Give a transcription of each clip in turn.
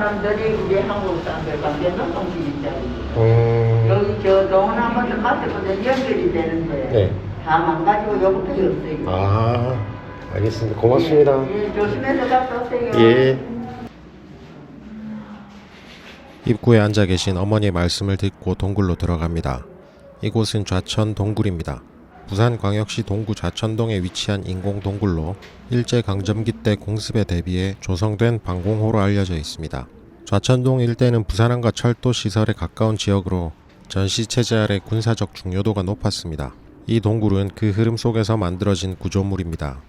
사람들이 우리 한국 사람들 관계는 동시일자리고 여기 저 동원 아파트 같은 연결이 되는데 네. 다 망가지고 여기도 없어요. 아, 알겠습니다. 고맙습니다. 예, 조심해서 갔다 오세요. 예. 입구에 앉아 계신 어머니의 말씀을 듣고 동굴로 들어갑니다. 이곳은 좌천 동굴입니다. 부산광역시 동구 좌천동에 위치한 인공 동굴로 일제강점기 때 공습에 대비해 조성된 방공호로 알려져 있습니다. 좌천동 일대는 부산항과 철도 시설에 가까운 지역으로 전시체제 아래 군사적 중요도가 높았습니다. 이 동굴은 그 흐름 속에서 만들어진 구조물입니다.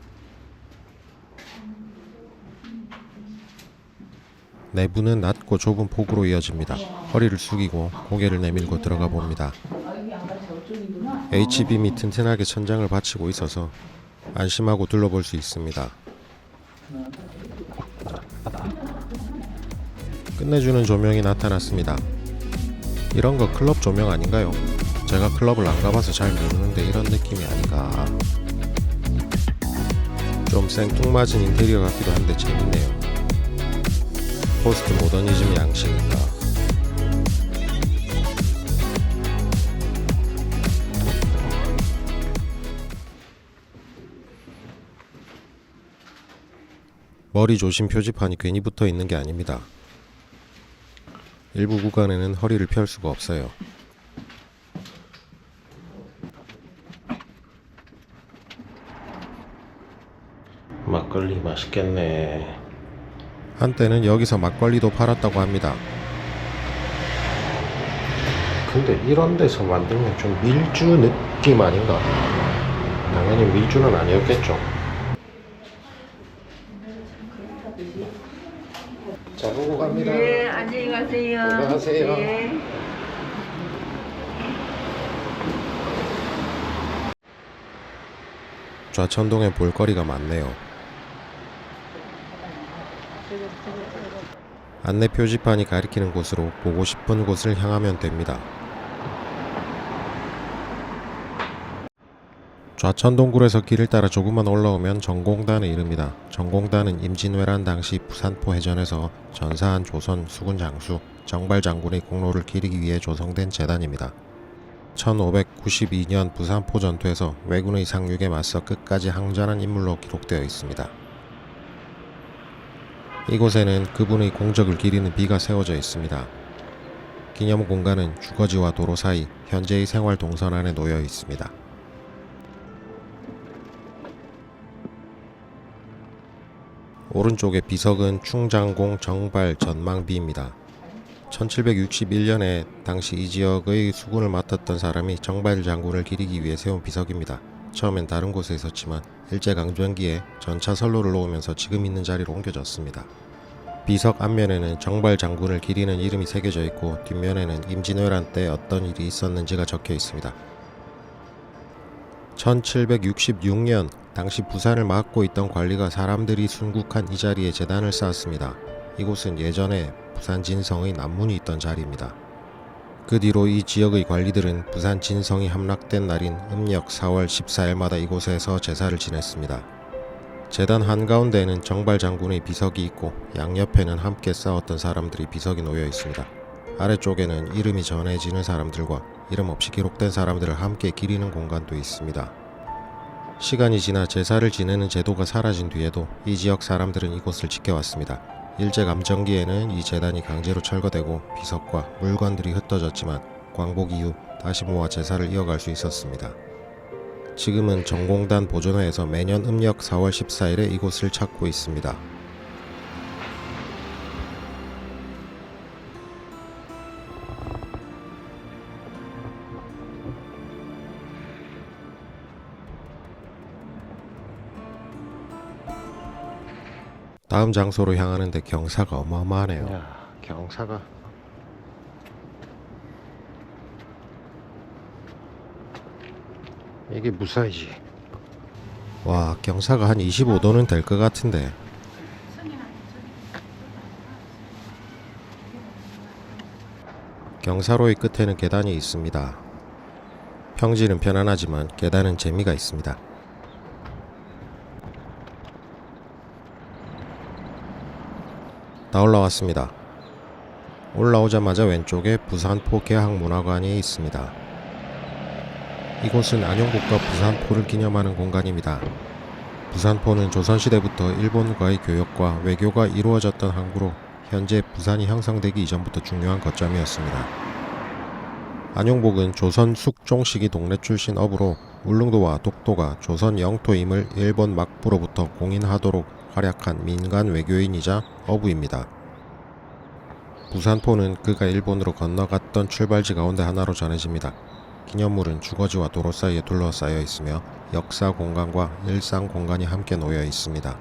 내부는 낮고 좁은 폭으로 이어집니다. 허리를 숙이고 고개를 내밀고 들어가 봅니다. H빔이 튼튼하게 천장을 받치고 있어서 안심하고 둘러볼 수 있습니다. 끝내주는 조명이 나타났습니다. 이런 거 클럽 조명 아닌가요? 제가 클럽을 안 가봐서 잘 모르는데 이런 느낌이 아닌가. 좀 생뚱맞은 인테리어 같기도 한데 재밌네요. 포스트 모더니즘 양식인가. 머리 조심 표지판이 괜히 붙어 있는 게 아닙니다. 일부 구간에는 허리를 펼 수가 없어요. 막걸리 맛있겠네. 한때는 여기서 막걸리도 팔았다고 합니다. 근데 이런 데서 만들면 좀 밀주 느낌 아닌가? 당연히 밀주는 아니었겠죠. 자, 보고 갑니다. 예, 안녕히 가세요. 건강하세요. 예. 좌천동에 볼거리가 많네요. 안내 표지판이 가리키는 곳으로 보고 싶은 곳을 향하면 됩니다. 좌천동굴에서 길을 따라 조금만 올라오면 정공단에 이릅니다. 정공단은 임진왜란 당시 부산포 해전에서 전사한 조선 수군 장수 정발장군의 공로를 기리기 위해 조성된 재단입니다. 1592년 부산포 전투에서 왜군의 상륙에 맞서 끝까지 항전한 인물로 기록되어 있습니다. 이곳에는 그분의 공적을 기리는 비가 세워져 있습니다. 기념 공간은 주거지와 도로 사이 현재의 생활 동선 안에 놓여 있습니다. 오른쪽의 비석은 충장공 정발 전망비입니다. 1761년에 당시 이 지역의 수군을 맡았던 사람이 정발 장군을 기리기 위해 세운 비석입니다. 처음엔 다른 곳에 있었지만 일제강점기에 전차 선로를 놓으면서 지금 있는 자리로 옮겨졌습니다. 비석 앞면에는 정발 장군을 기리는 이름이 새겨져 있고 뒷면에는 임진왜란 때 어떤 일이 있었는지가 적혀 있습니다. 1766년 당시 부산을 맡고 있던 관리가 사람들이 순국한 이 자리에 제단을 쌓았습니다. 이곳은 예전에 부산 진성의 남문이 있던 자리입니다. 그 뒤로 이 지역의 관리들은 부산 진성이 함락된 날인 음력 4월 14일마다 이곳에서 제사를 지냈습니다. 제단 한가운데에는 정발 장군의 비석이 있고 양옆에는 함께 싸웠던 사람들의 비석이 놓여 있습니다. 아래쪽에는 이름이 전해지는 사람들과 이름 없이 기록된 사람들을 함께 기리는 공간도 있습니다. 시간이 지나 제사를 지내는 제도가 사라진 뒤에도 이 지역 사람들은 이곳을 지켜왔습니다. 일제감정기에는 이 제단이 강제로 철거되고 비석과 물건들이 흩어졌지만 광복 이후 다시 모아 제사를 이어갈 수 있었습니다. 지금은 정공단 보존회에서 매년 음력 4월 14일에 이곳을 찾고 있습니다. 다음 장소로 향하는데 경사가 어마어마하네요. 야, 경사가 이게 무사히지. 와, 경사가 한 25도는 될 것 같은데. 경사로의 끝에는 계단이 있습니다. 평지는 편안하지만 계단은 재미가 있습니다. 다 올라왔습니다. 올라오자마자 왼쪽에 부산포 개학문화관이 있습니다. 이곳은 안용복과 부산포를 기념하는 공간입니다. 부산포는 조선시대부터 일본과의 교역과 외교가 이루어졌던 항구로 현재 부산이 형성되기 이전부터 중요한 거점이었습니다. 안용복은 조선 숙종시기 동래 출신 어부로 울릉도와 독도가 조선 영토임을 일본 막부로부터 공인하도록 활약한 민간 외교인이자 어부입니다. 부산포는 그가 일본으로 건너갔던 출발지 가운데 하나로 전해집니다. 기념물은 주거지와 도로 사이에 둘러싸여 있으며 역사 공간과 일상 공간이 함께 놓여 있습니다.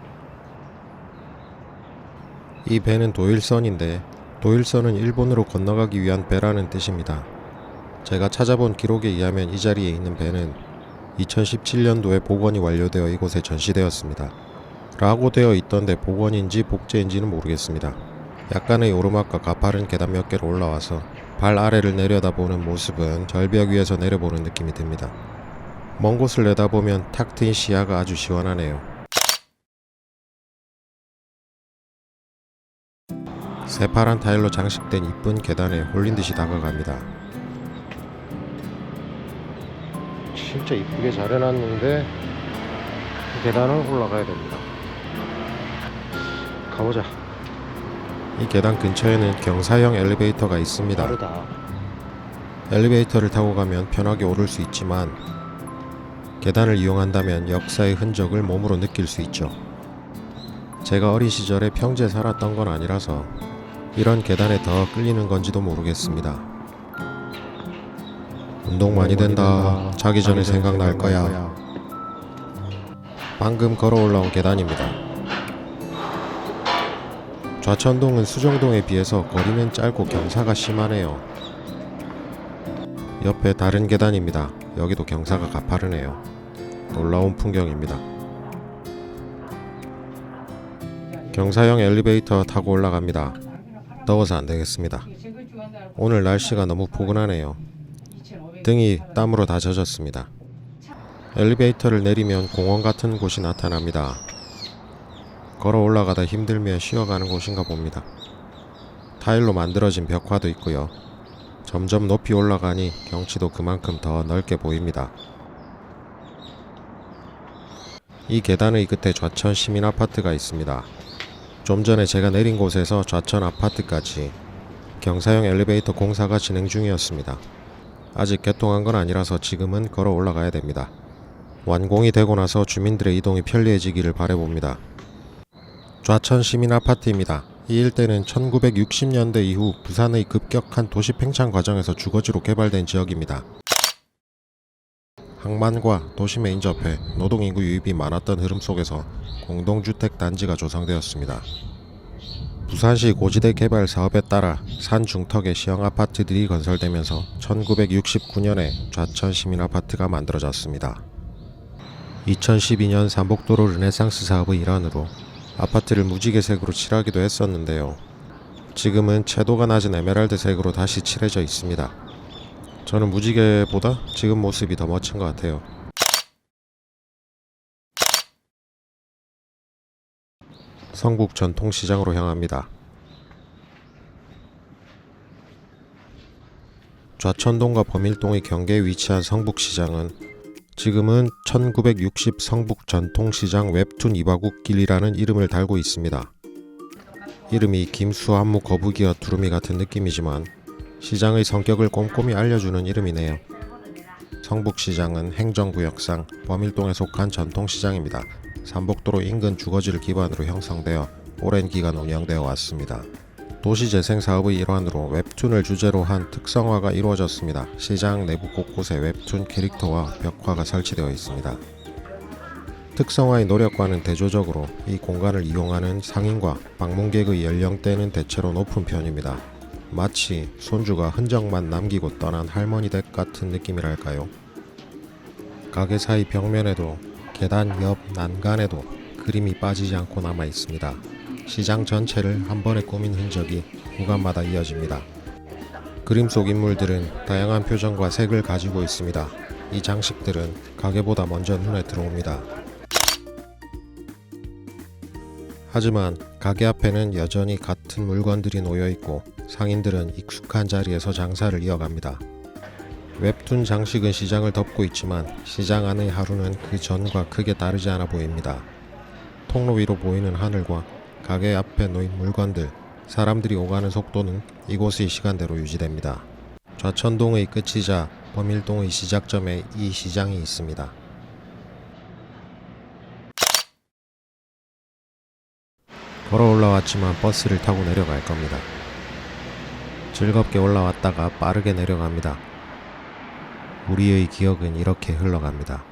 이 배는 도일선인데 도일선은 일본으로 건너가기 위한 배라는 뜻입니다. 제가 찾아본 기록에 의하면 이 자리에 있는 배는 2017년도에 복원이 완료되어 이곳에 전시되었습니다. 라고 되어 있던데 복원인지 복제인지는 모르겠습니다. 약간의 오르막과 가파른 계단 몇 개로 올라와서 발 아래를 내려다보는 모습은 절벽 위에서 내려보는 느낌이 듭니다. 먼 곳을 내다보면 탁 트인 시야가 아주 시원하네요. 새파란 타일로 장식된 이쁜 계단에 홀린 듯이 다가갑니다. 진짜 이쁘게 잘 해놨는데 계단을 올라가야 됩니다. 가보자. 이 계단 근처에는 경사형 엘리베이터가 있습니다. 빠르다. 엘리베이터를 타고 가면 편하게 오를 수 있지만 계단을 이용한다면 역사의 흔적을 몸으로 느낄 수 있죠. 제가 어린 시절에 평지에 살았던 건 아니라서 이런 계단에 더 끌리는 건지도 모르겠습니다. 운동 많이 된다. 자기 전에 생각날 거야. 방금 걸어 올라온 계단입니다. 좌천동은 수정동에 비해서 거리는 짧고 경사가 심하네요. 옆에 다른 계단입니다. 여기도 경사가 가파르네요. 놀라운 풍경입니다. 경사형 엘리베이터 타고 올라갑니다. 더워서 안되겠습니다. 오늘 날씨가 너무 포근하네요. 등이 땀으로 다 젖었습니다. 엘리베이터를 내리면 공원 같은 곳이 나타납니다. 걸어 올라가다 힘들면 쉬어가는 곳인가 봅니다. 타일로 만들어진 벽화도 있고요. 점점 높이 올라가니 경치도 그만큼 더 넓게 보입니다. 이 계단의 끝에 좌천 시민아파트가 있습니다. 좀 전에 제가 내린 곳에서 좌천 아파트까지 경사형 엘리베이터 공사가 진행 중이었습니다. 아직 개통한 건 아니라서 지금은 걸어 올라가야 됩니다. 완공이 되고 나서 주민들의 이동이 편리해지기를 바라봅니다. 좌천 시민아파트입니다. 이 일대는 1960년대 이후 부산의 급격한 도시 팽창 과정에서 주거지로 개발된 지역입니다. 항만과 도심에 인접해 노동인구 유입이 많았던 흐름 속에서 공동주택 단지가 조성되었습니다. 부산시 고지대 개발 사업에 따라 산 중턱에 시형 아파트들이 건설되면서 1969년에 좌천 시민아파트가 만들어졌습니다. 2012년 삼복도로 르네상스 사업의 일환으로 아파트를 무지개색으로 칠하기도 했었는데요. 지금은 채도가 낮은 에메랄드색으로 다시 칠해져 있습니다. 저는 무지개보다 지금 모습이 더 멋진 것 같아요. 성북 전통시장으로 향합니다. 좌천동과 범일동의 경계에 위치한 성북시장은 지금은 1960 성북 전통시장 웹툰 이바국길이라는 이름을 달고 있습니다. 이름이 김수한무 거북이와 두루미 같은 느낌이지만 시장의 성격을 꼼꼼히 알려주는 이름이네요. 성북시장은 행정구역상 범일동에 속한 전통시장입니다. 삼복도로 인근 주거지를 기반으로 형성되어 오랜 기간 운영되어 왔습니다. 도시재생 사업의 일환으로 웹툰을 주제로 한 특성화가 이루어졌습니다. 시장 내부 곳곳에 웹툰 캐릭터와 벽화가 설치되어 있습니다. 특성화의 노력과는 대조적으로 이 공간을 이용하는 상인과 방문객의 연령대는 대체로 높은 편입니다. 마치 손주가 흔적만 남기고 떠난 할머니 댁 같은 느낌이랄까요. 가게 사이 벽면에도 계단 옆 난간에도 그림이 빠지지 않고 남아 있습니다. 시장 전체를 한 번에 꾸민 흔적이 구간마다 이어집니다. 그림 속 인물들은 다양한 표정과 색을 가지고 있습니다. 이 장식들은 가게보다 먼저 눈에 들어옵니다. 하지만 가게 앞에는 여전히 같은 물건들이 놓여 있고 상인들은 익숙한 자리에서 장사를 이어갑니다. 웹툰 장식은 시장을 덮고 있지만 시장 안의 하루는 그 전과 크게 다르지 않아 보입니다. 통로 위로 보이는 하늘과 가게 앞에 놓인 물건들, 사람들이 오가는 속도는 이곳의 시간대로 유지됩니다. 좌천동의 끝이자 범일동의 시작점에 이 시장이 있습니다. 걸어 올라왔지만 버스를 타고 내려갈 겁니다. 즐겁게 올라왔다가 빠르게 내려갑니다. 우리의 기억은 이렇게 흘러갑니다.